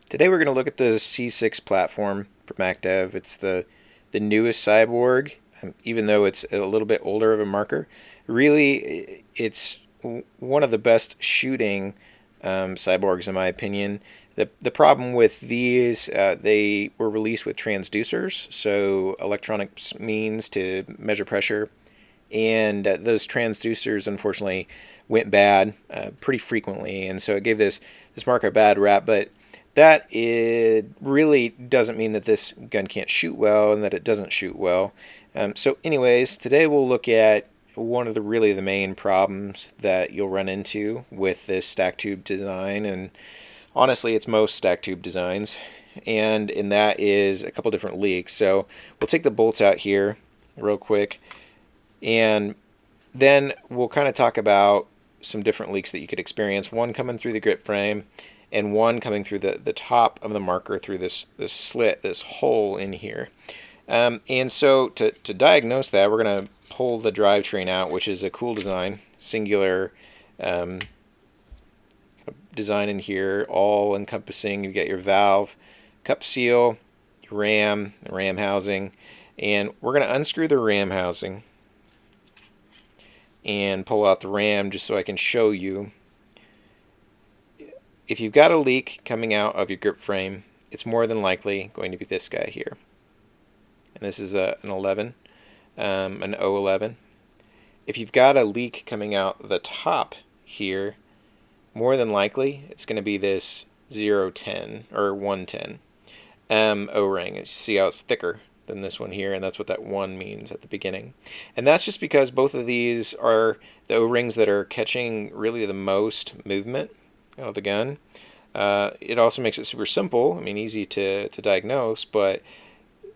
Today we're going to look at the C6 platform for MacDev. It's the newest Cyborg, even though it's a little bit older of a marker. Really, it's one of the best shooting Cyborgs in my opinion. The problem with these, they were released with transducers, so electronic means to measure pressure, and those transducers unfortunately went bad pretty frequently, and so it gave this marker a bad rap. But that it really doesn't mean that this gun can't shoot well and that it doesn't shoot well. So anyways, today we'll look at one of the main problems that you'll run into with this stack tube design, and honestly it's most stack tube designs, and that is a couple different leaks. So we'll take the bolts out here real quick, and then we'll kind of talk about some different leaks that you could experience, one coming through the grip frame and one coming through the top of the marker through this slit, this hole in here. And so to diagnose that, we're going to pull the drivetrain out, which is a cool design, singular design in here, all encompassing. You get your valve, cup seal, your RAM, the RAM housing, and we're going to unscrew the RAM housing and pull out the RAM just so I can show you. If you've got a leak coming out of your grip frame, it's more than likely going to be this guy here. And this is an 11, an O11. If you've got a leak coming out the top here, more than likely it's going to be this 010 or 110 O-ring. You see how it's thicker than this one here, and that's what that 1 means at the beginning. And that's just because both of these are the O-rings that are catching really the most movement of the gun. It also makes it super simple, I mean easy to diagnose, but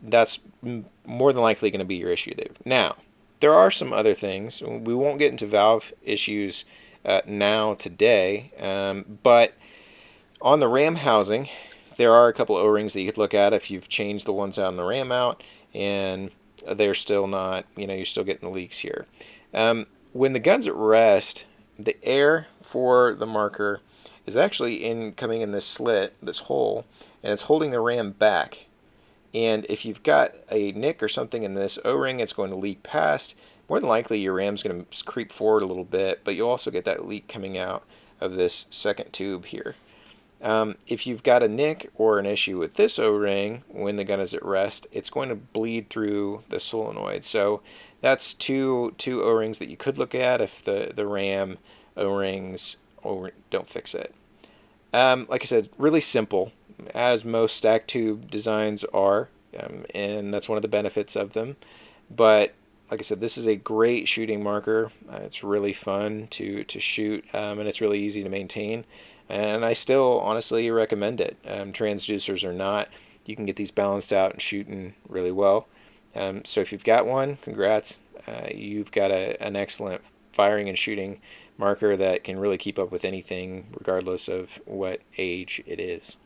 that's more than likely going to be your issue there. Now, there are some other things. We won't get into valve issues now today, but on the RAM housing, there are a couple of O-rings that you could look at if you've changed the ones out in the RAM out and they're still not, you're still getting the leaks here. When the gun's at rest, the air for the marker is actually coming in this slit, this hole, and it's holding the RAM back. And if you've got a nick or something in this O-ring, it's going to leak past. More than likely your RAM's going to creep forward a little bit, but you'll also get that leak coming out of this second tube here. If you've got a nick or an issue with this O-ring when the gun is at rest, it's going to bleed through the solenoid. So that's two O-rings that you could look at if the RAM O-rings don't fix it. Like I said, really simple, as most stack tube designs are, and that's one of the benefits of them. But like I said, this is a great shooting marker. It's really fun to shoot, and it's really easy to maintain. And I still honestly recommend it. Transducers or not, you can get these balanced out and shooting really well. So if you've got one, congrats. You've got an excellent firing and shooting marker that can really keep up with anything regardless of what age it is.